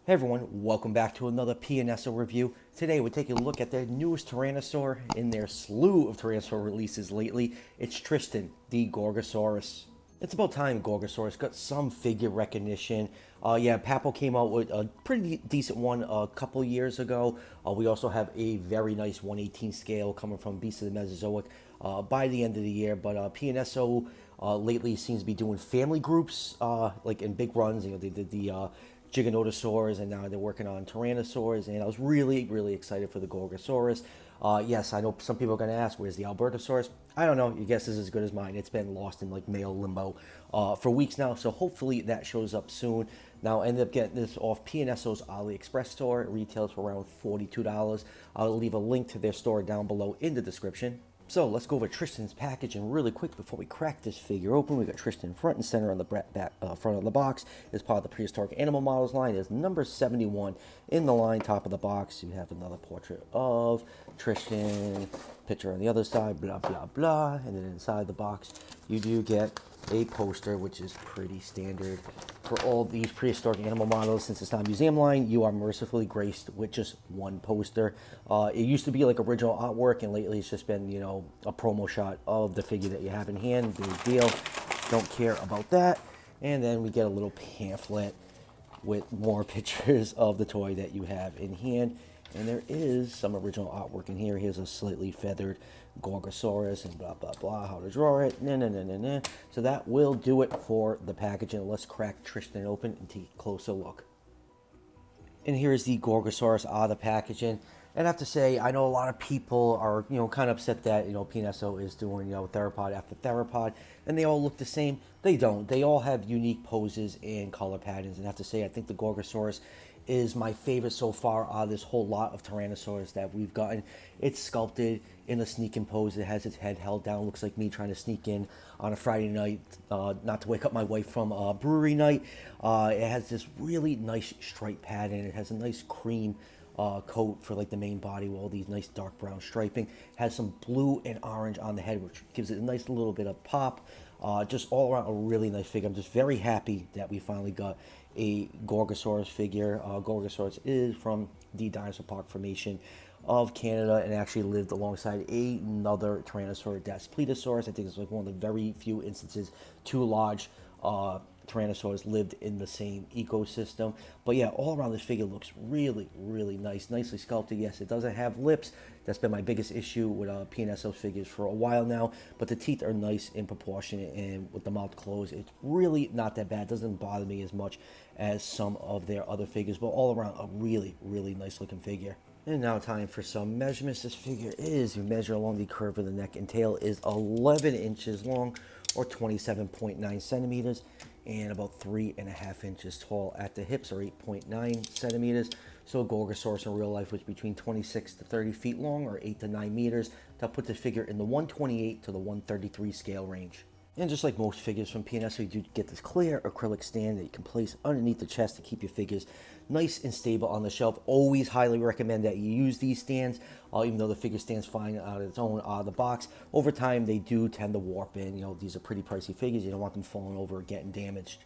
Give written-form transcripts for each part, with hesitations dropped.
Hey everyone, welcome back to another PNSO review. Today we're taking a look at the newest Tyrannosaur in their slew of Tyrannosaur releases lately. It's Tristan, the Gorgosaurus. It's about time Gorgosaurus got some figure recognition. Yeah, Papo came out with a pretty decent one a couple years ago. We also have a very nice 1/18 scale coming from Beast of the Mesozoic by the end of the year. But PNSO lately seems to be doing family groups like in big runs. You know, they did the Giganotosaurs, and now they're working on Tyrannosaurs, and I was really excited for the Gorgosaurus. Yes, I know some people are going to ask, where's the Albertosaurus? I don't know, your guess is as good as mine. It's been lost in like mail limbo for weeks now, so hopefully that shows up soon. Now, I ended up getting this off PNSO's AliExpress store. It retails for around $42. I'll leave a link to their store down below in the description. So let's go over Tristan's packaging really quick before we crack this figure open. We got Tristan front and center on the front of the box. As part of the Prehistoric Animal Models line is number 71 in the line, top of the box. You have another portrait of Tristan, picture on the other side, blah, blah, blah. And then inside the box, you do get a poster, which is pretty standard for all these prehistoric animal models. Since it's not a museum line, you are mercifully graced with just one poster. It used to be like original artwork, and lately it's just been, you know, a promo shot of the figure that you have in hand. Big deal. Don't care about that. And then we get a little pamphlet with more pictures of the toy that you have in hand. And there is some original artwork in here. Here's a slightly feathered Gorgosaurus and blah, blah, blah, how to draw it. So that will do it for the packaging. Let's crack Tristan open and take a closer look. And here's the Gorgosaurus out of the packaging. And I have to say, I know a lot of people are, you know, kind of upset that, you know, PNSO is doing, you know, theropod after theropod, and they all look the same. They don't. They all have unique poses and color patterns. And I have to say, I think the Gorgosaurus is my favorite so far out of this whole lot of Tyrannosaurs that we've gotten. It's sculpted in a sneaking pose. It has its head held down. Looks like me trying to sneak in on a Friday night, not to wake up my wife from brewery night. It has this really nice stripe pattern. It has a nice cream coat for like the main body with all these nice dark brown striping. Has some blue and orange on the head, which gives it a nice little bit of pop. Just all around a really nice figure. I'm just very happy that we finally got a Gorgosaurus figure. Gorgosaurus is from the Dinosaur Park formation of Canada and actually lived alongside another Tyrannosaur, Daspletosaurus. I think it's like one of the very few instances two large Tyrannosaurs lived in the same ecosystem. But yeah, all around this figure looks really nice, nicely sculpted. Yes, it doesn't have lips. That's been my biggest issue with PNSO figures for a while now. But the teeth are nice and proportionate, and with the mouth closed, it's really not that bad. It doesn't bother me as much as some of their other figures. But all around, a really nice looking figure. And now time for some measurements. This figure is, you measure along the curve of the neck and tail, is 11 inches long, or 27.9 centimeters, and about 3.5 inches tall at the hips, or 8.9 centimeters. So a Gorgosaurus in real life was between 26 to 30 feet long, or 8 to 9 meters. That puts the figure in the 128 to the 133 scale range. And just like most figures from PNSO, you do get this clear acrylic stand that you can place underneath the chest to keep your figures nice and stable on the shelf. Always highly recommend that you use these stands, even though the figure stands fine out of its own out of the box. Over time, they do tend to warp in. You know, these are pretty pricey figures. You don't want them falling over or getting damaged.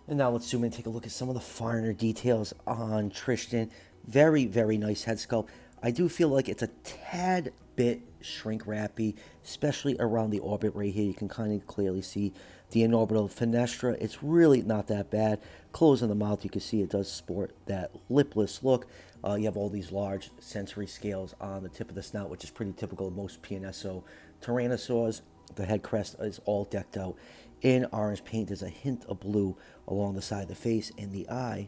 And now let's zoom in and take a look at some of the finer details on Tristan. Very nice head sculpt. I do feel like it's a tad bit shrink wrappy, especially around the orbit right here. You can kind of clearly see the inorbital fenestra. It's really not that bad. Closing the mouth, you can see it does sport that lipless look. You have all these large sensory scales on the tip of the snout, which is pretty typical of most PNSO Tyrannosaurs. The head crest is all decked out in orange paint. There's a hint of blue along the side of the face, and the eye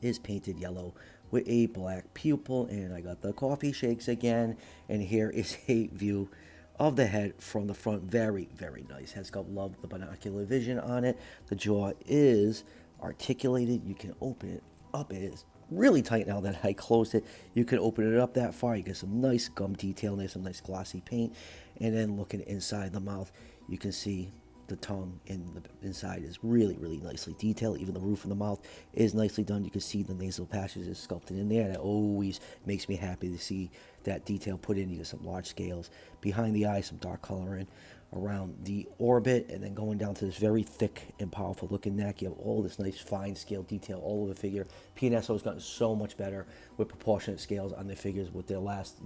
is painted yellow with a black pupil. And I got the coffee shakes again, and here is a view of the head from the front. Very nice head sculpt. Love the binocular vision on it. The jaw is articulated. You can open it up. It is really tight now that I closed it. You can open it up that far. You get some nice gum detail. There's some nice glossy paint. And then looking inside the mouth, you can see the tongue in the inside is really nicely detailed. Even the roof of the mouth is nicely done. You can see the nasal passages is sculpted in there. That always makes me happy to see that detail put in. You get some large scales behind the eye, some dark coloring around the orbit, and then going down to this very thick and powerful looking neck. You have all this nice fine scale detail all over the figure. PNSO has gotten so much better with proportionate scales on their figures with their last,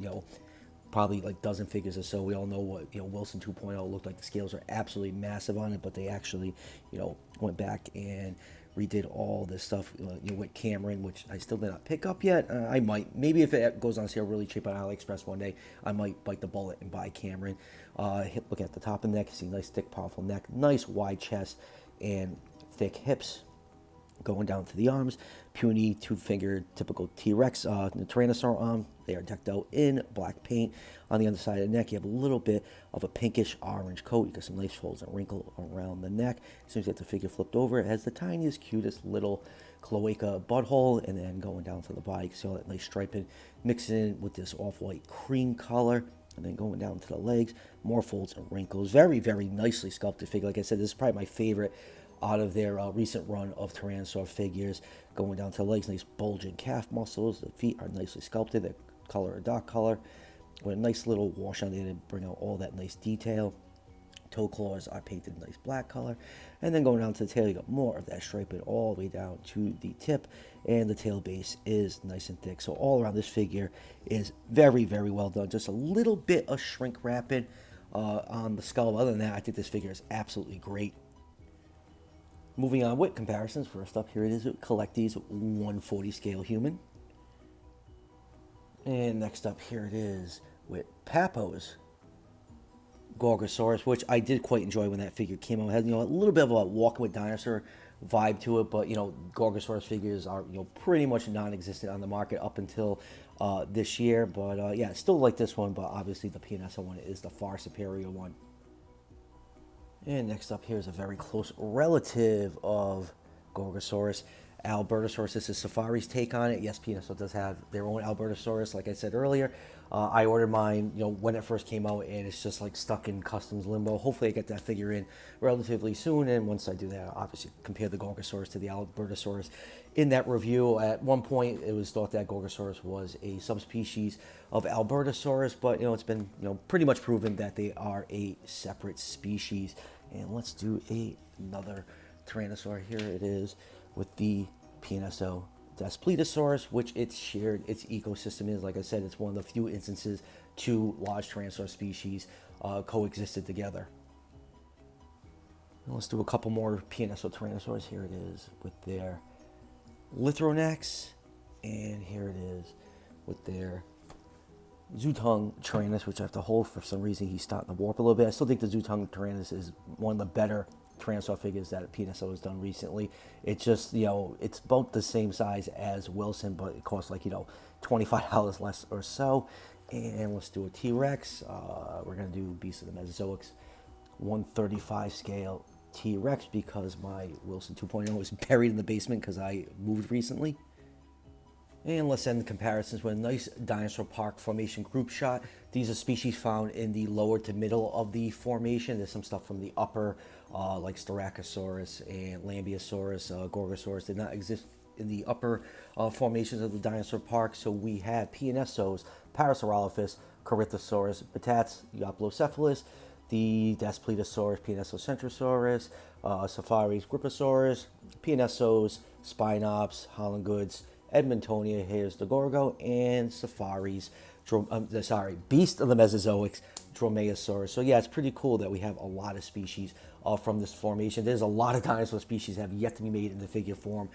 probably like dozen figures or so. We all know what Wilson 2.0 looked like. The scales are absolutely massive on it, but they actually went back and redid all this stuff with Cameron, which I still did not pick up yet. I might, maybe if it goes on sale really cheap on AliExpress one day, I might bite the bullet and buy Cameron. Look at the top of the neck, you see nice thick powerful neck, nice wide chest and thick hips. Going down to the arms, puny, two-fingered, typical T-Rex, the tyrannosaur arm. They are decked out in black paint. On the underside of the neck, you have a little bit of a pinkish orange coat. You got some nice folds and wrinkle around the neck. As soon as you get the figure flipped over, it has the tiniest, cutest little cloaca butthole. And then going down to the body, you see all that nice striping, mixing in with this off-white cream color. And then going down to the legs, more folds and wrinkles. Very, very nicely sculpted figure. Like I said, this is probably my favorite out of their recent run of Tyrannosaur figures. Going down to the legs, nice bulging calf muscles. The feet are nicely sculpted. They're color a dark color with a nice little wash on there to bring out all that nice detail. Toe claws are painted nice black color. And then going down to the tail, you got more of that striping all the way down to the tip. And the tail base is nice and thick. So all around, this figure is very, very well done. Just a little bit of shrink wrapping on the skull. Other than that, I think this figure is absolutely great. Moving on with comparisons, first up here it is with Collecti's 140 scale human. And next up here it is with Papo's Gorgosaurus, which I did quite enjoy when that figure came out. It had a little bit of a walking with dinosaur vibe to it, but Gorgosaurus figures are pretty much non-existent on the market up until this year. But yeah, still like this one, but obviously the PNSO one is the far superior one. And next up here is a very close relative of Gorgosaurus, Albertosaurus. This is Safari's take on it. Yes, PNSO does have their own Albertosaurus, like I said earlier. I ordered mine, when it first came out, and it's just like stuck in customs limbo. Hopefully I get that figure in relatively soon, and once I do that, I'll obviously compare the Gorgosaurus to the Albertosaurus. In that review, at one point, it was thought that Gorgosaurus was a subspecies of Albertosaurus, but it's been pretty much proven that they are a separate species. And let's do another Tyrannosaur. Here it is with the PNSO Daspletosaurus, which its ecosystem is. Like I said, it's one of the few instances two large Tyrannosaur species coexisted together. And let's do a couple more PNSO Tyrannosaurs. Here it is with their Lithronyx, and here it is with their Zootung Tyrannus, which I have to hold for some reason. He's starting to warp a little bit. I still think the Zootung Tyrannus is one of the better Tyrannosaur figures that PNSO has done recently. It's just, it's about the same size as Wilson, but it costs like, $25 less or so. And let's do a T-Rex. We're going to do Beast of the Mesozoics 135 scale T-Rex because my Wilson 2.0 is buried in the basement because I moved recently. And let's end the comparisons with a nice dinosaur park formation group shot. These are species found in the lower to middle of the formation. There's some stuff from the upper, like Styracosaurus and Lambeosaurus. Gorgosaurus did not exist in the upper formations of the dinosaur park. So we have PNSOs, Parasaurolophus, Corythosaurus, Batats, Eoplocephalus, the Daspletosaurus, PNSO Centrosaurus, Safari's Griposaurus, PNSOs, Spinops, Holland Goods, Edmontonia, here's the Gorgo, and Safari's, Beast of the Mesozoics, Dromaeosaurus. So yeah, it's pretty cool that we have a lot of species from this formation. There's a lot of dinosaur species that have yet to be made in the figure form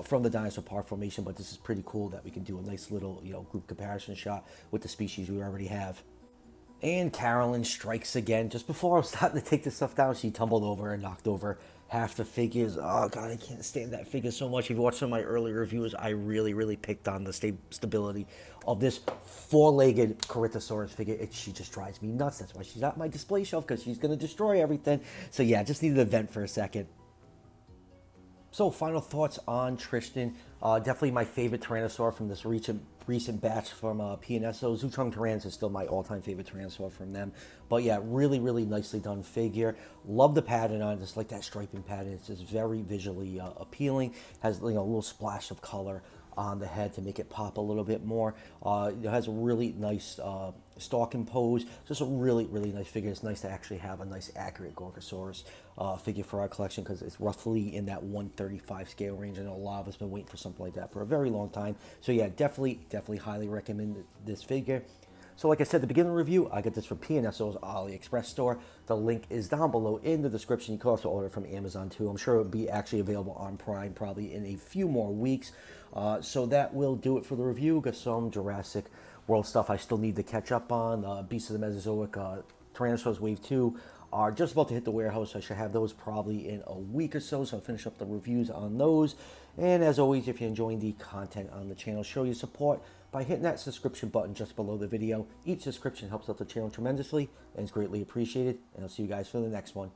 from the dinosaur park formation, but this is pretty cool that we can do a nice little group comparison shot with the species we already have. And Carolyn strikes again. Just before I was starting to take this stuff down, she tumbled over and knocked over half the figures. Oh god, I can't stand that figure so much. If you watched some of my earlier reviews, I really picked on the stability of this four-legged Corythosaurus figure. She just drives me nuts. That's why she's at my display shelf, because she's going to destroy everything. So yeah, just needed to vent for a second. So final thoughts on Tristan. Definitely my favorite Tyrannosaur from this recent batch from PNSO. Zootung Tyrannus is still my all-time favorite Tyrannosaur from them. But yeah, really nicely done figure. Love the pattern on it. Just like that striping pattern. It's just very visually appealing. Has a little splash of color on the head to make it pop a little bit more. It has a really nice stalk and pose. Just a really, really nice figure. It's nice to actually have a nice, accurate Gorgosaurus figure for our collection because it's roughly in that 135 scale range. I know a lot of us have been waiting for something like that for a very long time. So yeah, definitely highly recommend this figure. So like I said at the beginning of the review, I got this from PNSO's AliExpress store. The link is down below in the description. You can also order from Amazon too. I'm sure it'll be actually available on Prime probably in a few more weeks. So that will do it for the review. Got some Jurassic World stuff I still need to catch up on. Beasts of the Mesozoic, Tyrannosaurs Wave 2 are just about to hit the warehouse. I should have those probably in a week or so. So I'll finish up the reviews on those. And as always, if you're enjoying the content on the channel, show your support by hitting that subscription button just below the video. Each subscription helps out the channel tremendously and is greatly appreciated. And I'll see you guys for the next one.